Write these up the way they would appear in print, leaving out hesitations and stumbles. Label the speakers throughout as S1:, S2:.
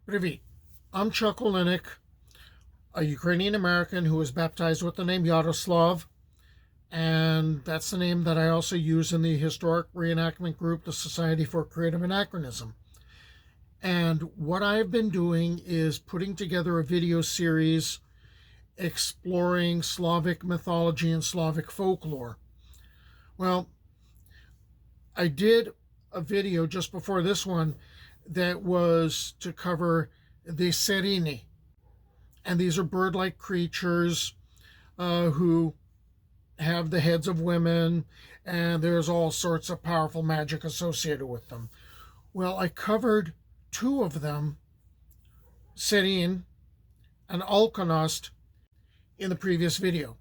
S1: Привіт. I'm Chuck Olenek, a Ukrainian-American who was baptized with the name Yaroslav, and that's the name that I also use in the historic reenactment group, the Society for Creative Anachronism. And what I've been doing is putting together a video series exploring Slavic mythology and Slavic folklore. Well, I did a video just before this one that was to cover the Siriny. And these are bird-like creatures who have the heads of women, and there's all sorts of powerful magic associated with them. Well, I covered two of them, Siryn and Alkonost, in the previous video.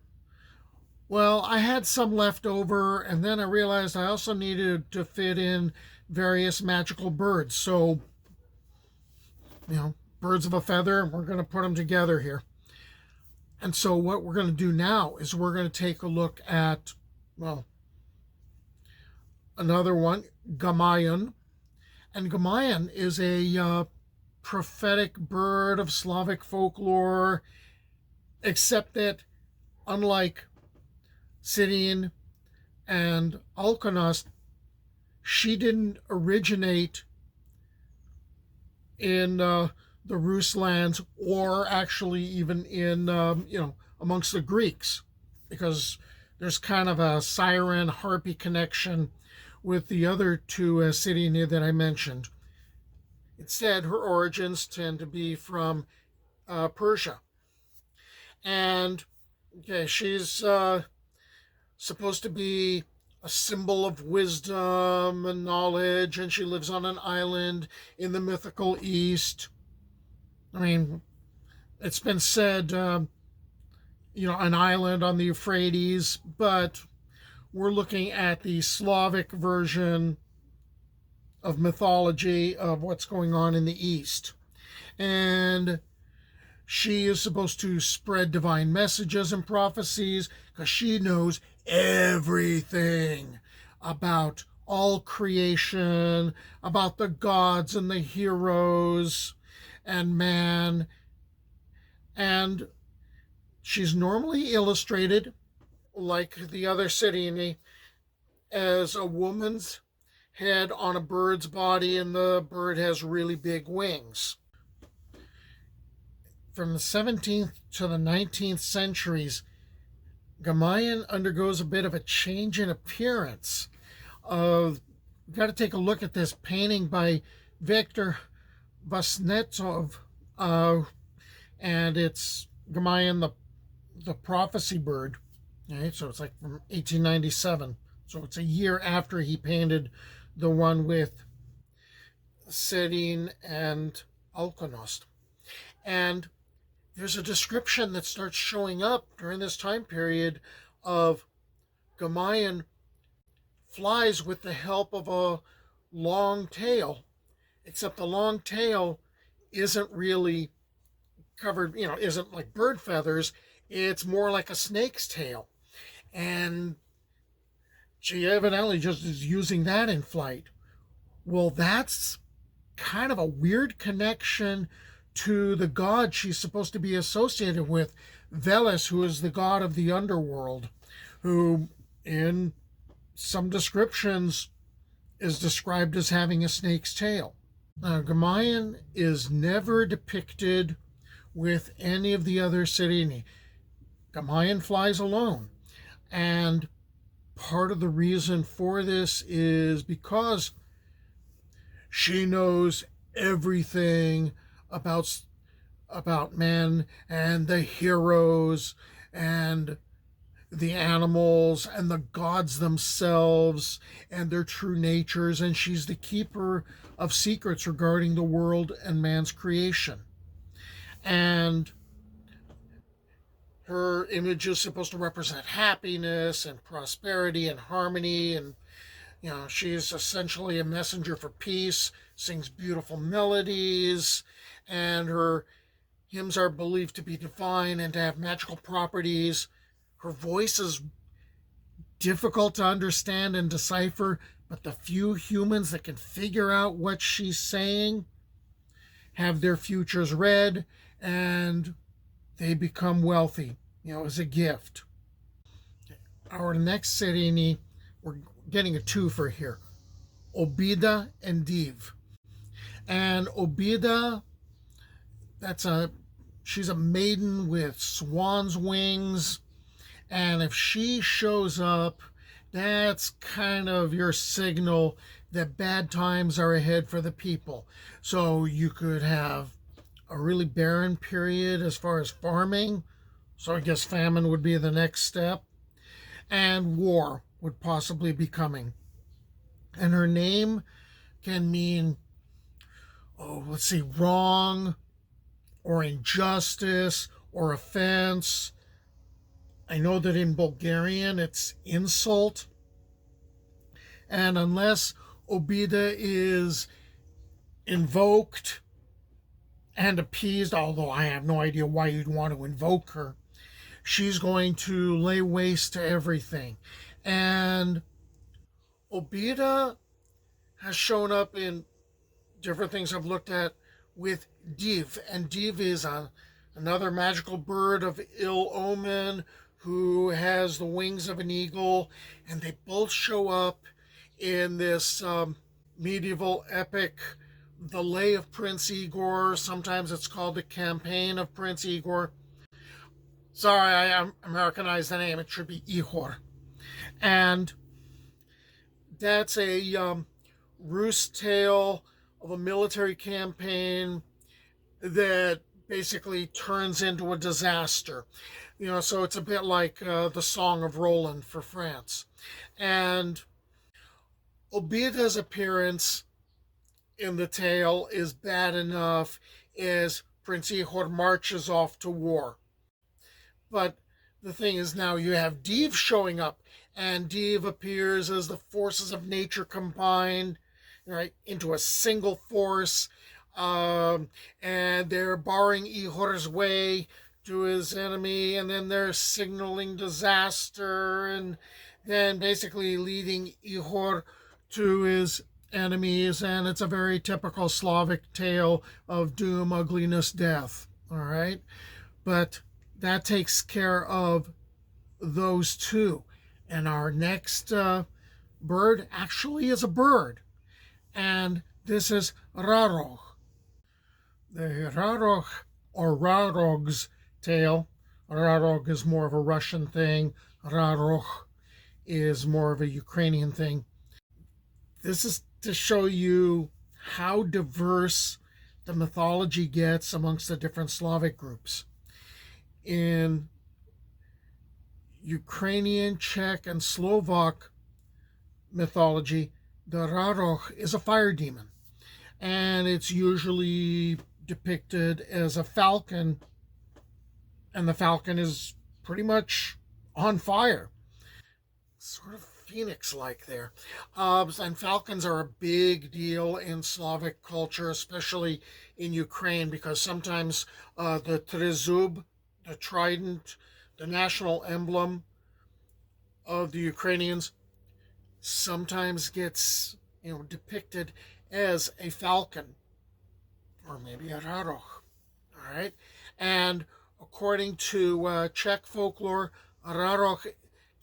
S1: Well, I had some left over, and then I realized I also needed to fit in various magical birds. So, birds of a feather, and we're going to put them together here. And so what we're going to do now is we're going to take a look at, another one, Gamayun. And Gamayun is a prophetic bird of Slavic folklore, except that unlike Siryn and Alkonost, she didn't originate in the Rus lands, or actually even in, amongst the Greeks, because there's kind of a siren harpy connection with the other two Siriny that I mentioned. Instead, her origins tend to be from Persia. And she's supposed to be a symbol of wisdom and knowledge, and she lives on an island in the mythical East. I mean, it's been said, an island on the Euphrates, but we're looking at the Slavic version of mythology of what's going on in the East. And she is supposed to spread divine messages and prophecies because she knows everything about all creation, about the gods and the heroes and man. And she's normally illustrated, like the other Siriny, as a woman's head on a bird's body, and the bird has really big wings. From the 17th to the 19th centuries, Gamayun undergoes a bit of a change in appearance. We've got to take a look at this painting by Viktor Vasnetsov, and it's Gamayun, the prophecy bird. Right? So it's like from 1897. So it's a year after he painted the one with Siryn and Alkonost. And there's a description that starts showing up during this time period of Gamayun flies with the help of a long tail, except the long tail isn't really covered, isn't like bird feathers. It's more like a snake's tail. And she evidently just is using that in flight. Well, that's kind of a weird connection to the god she's supposed to be associated with, Veles, who is the god of the underworld, who in some descriptions is described as having a snake's tail. Now, Gamayun is never depicted with any of the other Siriny. Gamayun flies alone. And part of the reason for this is because she knows everything about men and the heroes and the animals and the gods themselves and their true natures, and she's the keeper of secrets regarding the world and man's creation. And her image is supposed to represent happiness and prosperity and harmony, and she's essentially a messenger for peace, sings beautiful melodies, and her hymns are believed to be divine and to have magical properties. Her voice is difficult to understand and decipher, but the few humans that can figure out what she's saying have their futures read, and they become wealthy, as a gift. Our next Siriny, we're getting a twofer here. Obida and Div. And Obida, she's a maiden with swan's wings, and if she shows up, that's kind of your signal that bad times are ahead for the people. So you could have a really barren period as far as farming, so I guess famine would be the next step, and war would possibly be coming. And her name can mean, wrong or injustice or offense. I know that in Bulgarian it's insult. And unless Obida is invoked and appeased, although I have no idea why you'd want to invoke her, she's going to lay waste to everything. And Obida has shown up in different things I've looked at with Div. And Div is another magical bird of ill omen who has the wings of an eagle. And they both show up in this medieval epic, The Lay of Prince Igor. Sometimes it's called The Campaign of Prince Igor. Sorry, I Americanized the name. It should be Ihor. And that's a Rus tale of a military campaign that basically turns into a disaster. So it's a bit like the Song of Roland for France. And Obida's appearance in the tale is bad enough as Prince Igor marches off to war. But the thing is, now you have Div showing up, and Div appears as the forces of nature combined, right, into a single force, and they're barring Ihor's way to his enemy, and then they're signaling disaster, and then basically leading Ihor to his enemies. And it's a very typical Slavic tale of doom, ugliness, death. All right, but that takes care of those two. And our next bird actually is a bird, and this is Rarog. The Rarog, or Rarog's tale. Rarog is more of a Russian thing. Rarog is more of a Ukrainian thing. This is to show you how diverse the mythology gets amongst the different Slavic groups. In Ukrainian, Czech, and Slovak mythology, the Rarog is a fire demon. And it's usually depicted as a falcon, and the falcon is pretty much on fire. Sort of phoenix-like there. And falcons are a big deal in Slavic culture, especially in Ukraine, because sometimes the trezub, the trident, the national emblem of the Ukrainians, sometimes gets depicted as a falcon, or maybe a rarog. All right, and according to Czech folklore, a rarog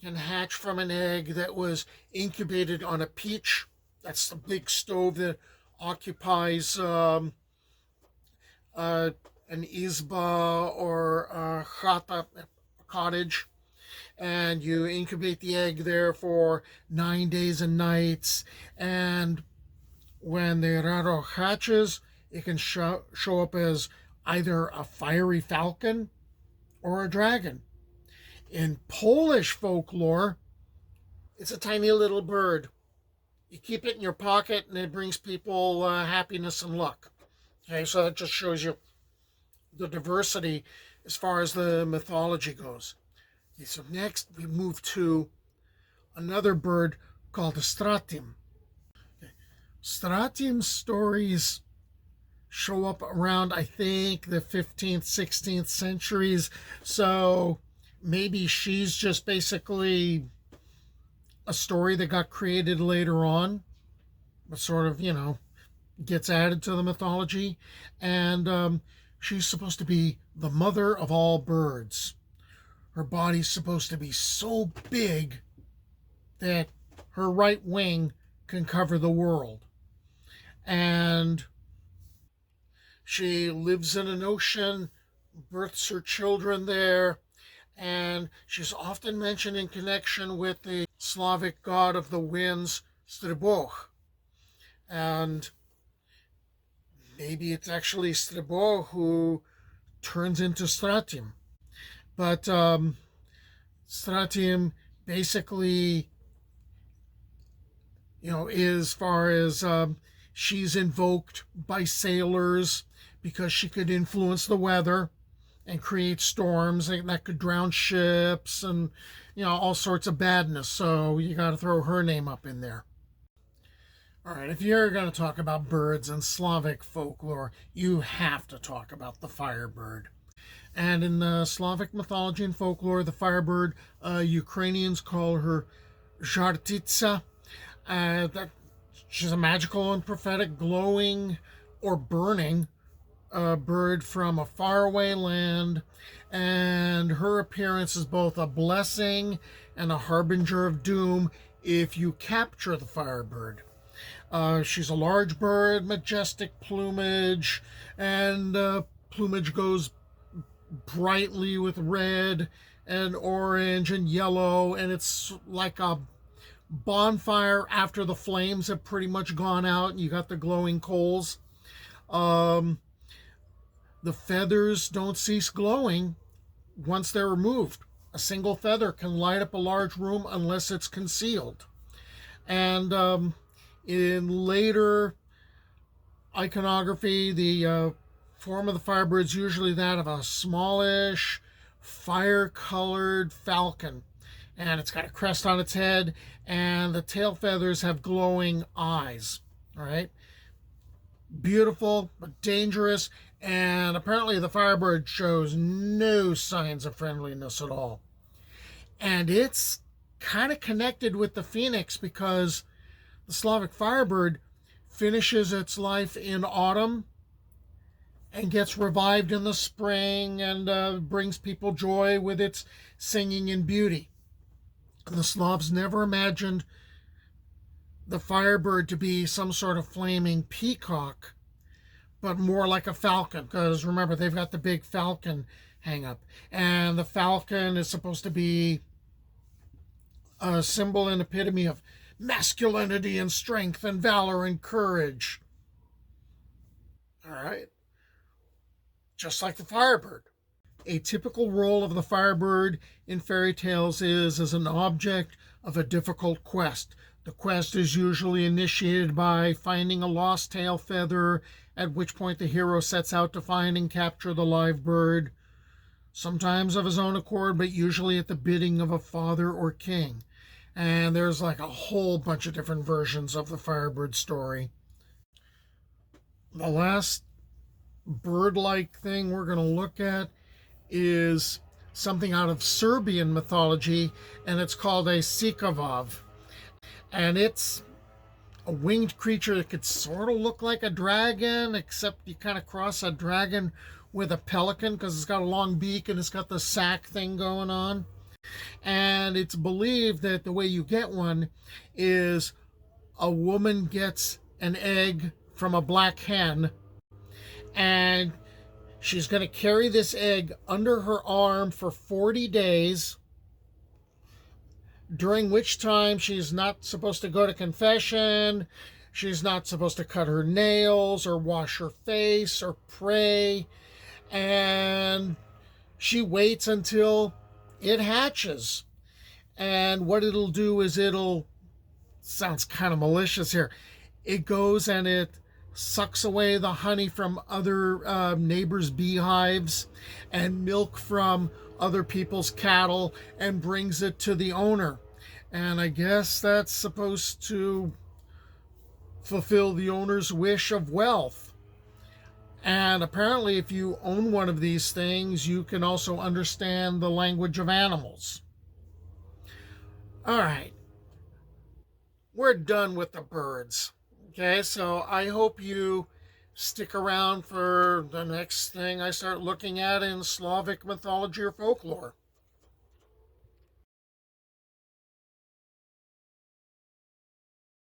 S1: can hatch from an egg that was incubated on a peach. That's the big stove that occupies an izba or a chata, a cottage, and you incubate the egg there for 9 days and nights. And when the rarog hatches, it can show up as either a fiery falcon or a dragon. In Polish folklore, it's a tiny little bird. You keep it in your pocket, and it brings people happiness and luck. Okay, so that just shows you the diversity as far as the mythology goes. Okay, so next we move to another bird called a stratim. Okay. Stratim stories show up around, I think, the 15th, 16th centuries. So maybe she's just basically a story that got created later on, but sort of, gets added to the mythology, and she's supposed to be the mother of all birds. Her body's supposed to be so big that her right wing can cover the world. And she lives in an ocean, births her children there, and she's often mentioned in connection with the Slavic god of the winds, Stribog. And maybe it's actually Stribog who turns into Stratim. But Stratim basically, as far as she's invoked by sailors because she could influence the weather and create storms that could drown ships and, all sorts of badness. So you got to throw her name up in there. All right, if you're going to talk about birds and Slavic folklore, you have to talk about the firebird. And in the Slavic mythology and folklore, the firebird, Ukrainians call her Zhartitsa. That she's a magical and prophetic, glowing or burning bird from a faraway land, and her appearance is both a blessing and a harbinger of doom if you capture the firebird. She's a large bird, majestic plumage, and plumage goes brightly with red and orange and yellow, and it's like a bonfire after the flames have pretty much gone out and you got the glowing coals. The feathers don't cease glowing once they're removed. A single feather can light up a large room unless it's concealed. And in later iconography, the form of the firebird is usually that of a smallish, fire-colored falcon. And it's got a crest on its head, and the tail feathers have glowing eyes. All right? Beautiful, but dangerous, and apparently the firebird shows no signs of friendliness at all. And it's kind of connected with the phoenix because the Slavic firebird finishes its life in autumn and gets revived in the spring and brings people joy with its singing and beauty. The Slavs never imagined the firebird to be some sort of flaming peacock, but more like a falcon, because remember, they've got the big falcon hang up. And the falcon is supposed to be a symbol and epitome of masculinity and strength and valor and courage. All right. Just like the firebird. A typical role of the firebird in fairy tales is as an object of a difficult quest. The quest is usually initiated by finding a lost tail feather, at which point the hero sets out to find and capture the live bird, sometimes of his own accord, but usually at the bidding of a father or king. And there's like a whole bunch of different versions of the firebird story. The last bird-like thing we're going to look at is something out of Serbian mythology, and it's called a sikavav. And it's a winged creature that could sort of look like a dragon, except you kind of cross a dragon with a pelican because it's got a long beak and it's got the sack thing going on. And it's believed that the way you get one is a woman gets an egg from a black hen, and she's going to carry this egg under her arm for 40 days, during which time she's not supposed to go to confession, she's not supposed to cut her nails or wash her face or pray, and she waits until it hatches. And what it'll do is sounds kind of malicious here, it goes and it sucks away the honey from other neighbors' beehives and milk from other people's cattle and brings it to the owner. And I guess that's supposed to fulfill the owner's wish of wealth. And apparently, if you own one of these things, you can also understand the language of animals. All right. We're done with the birds. Okay, so I hope you stick around for the next thing I start looking at in Slavic mythology or folklore.